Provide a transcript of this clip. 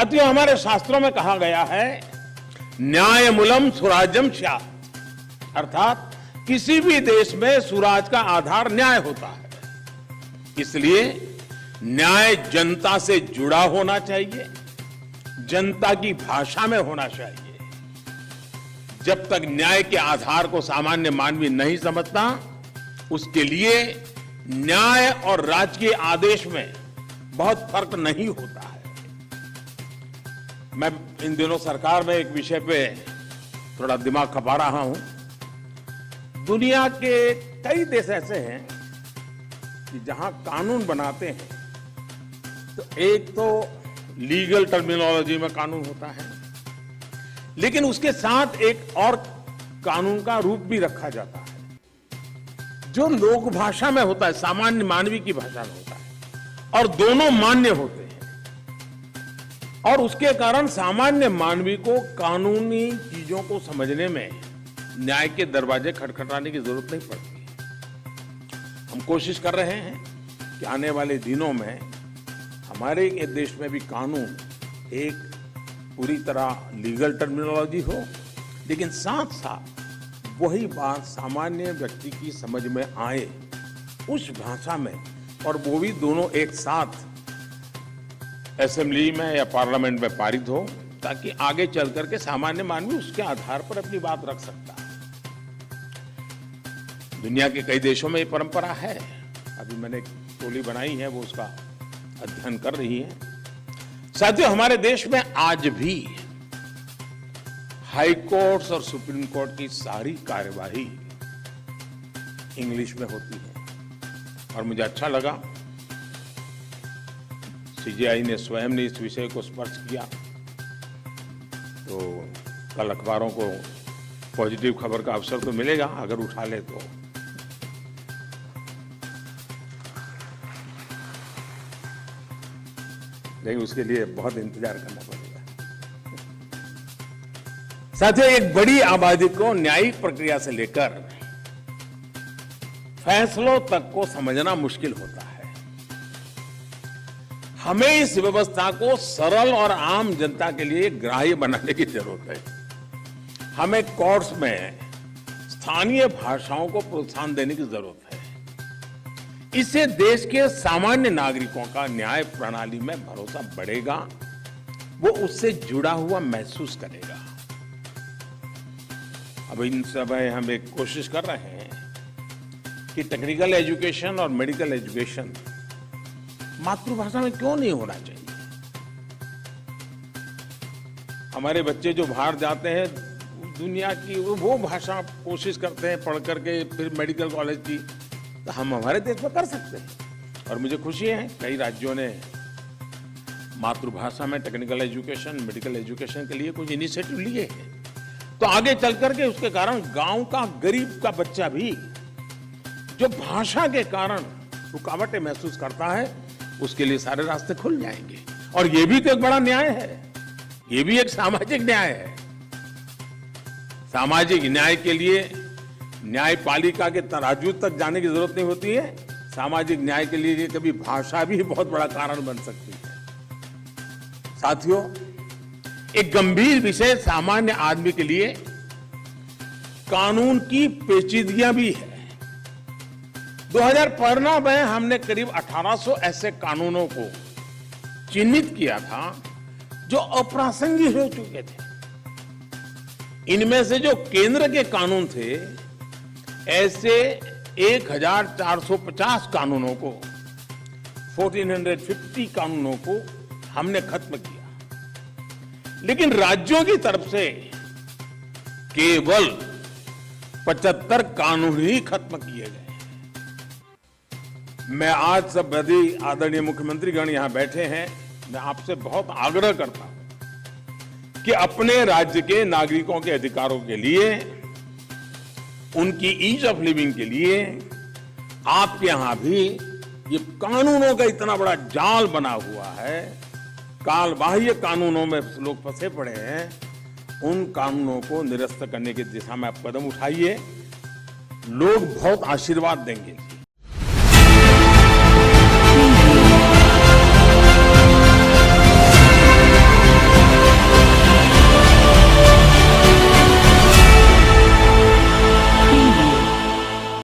साथियों, हमारे शास्त्रों में कहा गया है न्यायमूलम स्वराज्यम स्यात्, अर्थात किसी भी देश में स्वराज का आधार न्याय होता है। इसलिए न्याय जनता से जुड़ा होना चाहिए, जनता की भाषा में होना चाहिए। जब तक न्याय के आधार को सामान्य मानवी नहीं समझता, उसके लिए न्याय और राजकीय आदेश में बहुत फर्क नहीं होता है। मैं इन दिनों सरकार में एक विषय पे थोड़ा दिमाग खपा रहा हूं। दुनिया के कई देश ऐसे हैं कि जहां कानून बनाते हैं तो एक तो लीगल टर्मिनोलॉजी में कानून होता है, लेकिन उसके साथ एक और कानून का रूप भी रखा जाता है जो लोक भाषा में होता है, सामान्य मानवी की भाषा में होता है, और दोनों मान्य होते हैं। और उसके कारण सामान्य मानवी को कानूनी चीजों को समझने में न्याय के दरवाजे खटखटाने की जरूरत नहीं पड़ती। हम कोशिश कर रहे हैं कि आने वाले दिनों में हमारे देश में भी कानून एक पूरी तरह लीगल टर्मिनोलॉजी हो, लेकिन साथ साथ वही बात सामान्य व्यक्ति की समझ में आए उस भाषा में, और वो भी दोनों एक साथ असेंबली में या पार्लियामेंट में पारित हो, ताकि आगे चल करके सामान्य मानवी उसके आधार पर अपनी बात रख सकता है। दुनिया के कई देशों में ये परंपरा है। अभी मैंने एक टोली बनाई है, वो उसका अध्ययन कर रही है। साथियों, हमारे देश में आज भी हाई कोर्ट्स और सुप्रीम कोर्ट की सारी कार्यवाही इंग्लिश में होती है, और मुझे अच्छा लगा सीजेआई ने स्वयं ने इस विषय को स्पर्श किया। तो कल अखबारों को पॉजिटिव खबर का अवसर तो मिलेगा अगर उठा ले तो। लेकिन उसके लिए बहुत इंतजार करना पड़ेगा। साथियों, एक बड़ी आबादी को न्यायिक प्रक्रिया से लेकर फैसलों तक को समझना मुश्किल होता है। हमें इस व्यवस्था को सरल और आम जनता के लिए ग्राह्य बनाने की जरूरत है। हमें कोर्ट्स में स्थानीय भाषाओं को प्रोत्साहन देने की जरूरत है। इससे देश के सामान्य नागरिकों का न्याय प्रणाली में भरोसा बढ़ेगा, वो उससे जुड़ा हुआ महसूस करेगा। अब इन समय हम एक कोशिश कर रहे हैं कि टेक्निकल एजुकेशन और मेडिकल एजुकेशन मातृभाषा में क्यों नहीं होना चाहिए। हमारे बच्चे जो बाहर जाते हैं, दुनिया की वो भाषा कोशिश करते हैं पढ़ करके फिर मेडिकल कॉलेज की, तो हम हमारे देश में कर सकते हैं। और मुझे खुशी है कई राज्यों ने मातृभाषा में टेक्निकल एजुकेशन, मेडिकल एजुकेशन के लिए कुछ इनिशिएटिव लिए हैं। तो आगे चल करके उसके कारण गांव का गरीब का बच्चा भी जो भाषा के कारण रुकावटें महसूस करता है, उसके लिए सारे रास्ते खुल जाएंगे। और ये भी तो एक बड़ा न्याय है, ये भी एक सामाजिक न्याय है। सामाजिक न्याय के लिए न्यायपालिका के तराजू तक जाने की जरूरत नहीं होती है। सामाजिक न्याय के लिए कभी भाषा भी बहुत बड़ा कारण बन सकती है। साथियों, एक गंभीर विषय सामान्य आदमी के लिए कानून की पेचीदगियां भी है। 2015 में हमने करीब 1800 ऐसे कानूनों को चिन्हित किया था जो अप्रासंगिक हो चुके थे। इनमें से जो केंद्र के कानून थे, ऐसे 1450 कानूनों को, 1450 कानूनों को हमने खत्म किया। लेकिन राज्यों की तरफ से केवल 75 कानून ही खत्म किए गए। मैं आज सब यदि आदरणीय मुख्यमंत्रीगण यहां बैठे हैं, मैं आपसे बहुत आग्रह करता हूं कि अपने राज्य के नागरिकों के अधिकारों के लिए, उनकी ईज ऑफ लिविंग के लिए आपके यहां भी ये कानूनों का इतना बड़ा जाल बना हुआ है, कालबाह्य कानूनों में लोग फंसे पड़े हैं, उन कानूनों को निरस्त करने की दिशा में आप कदम उठाइए। लोग बहुत आशीर्वाद देंगे।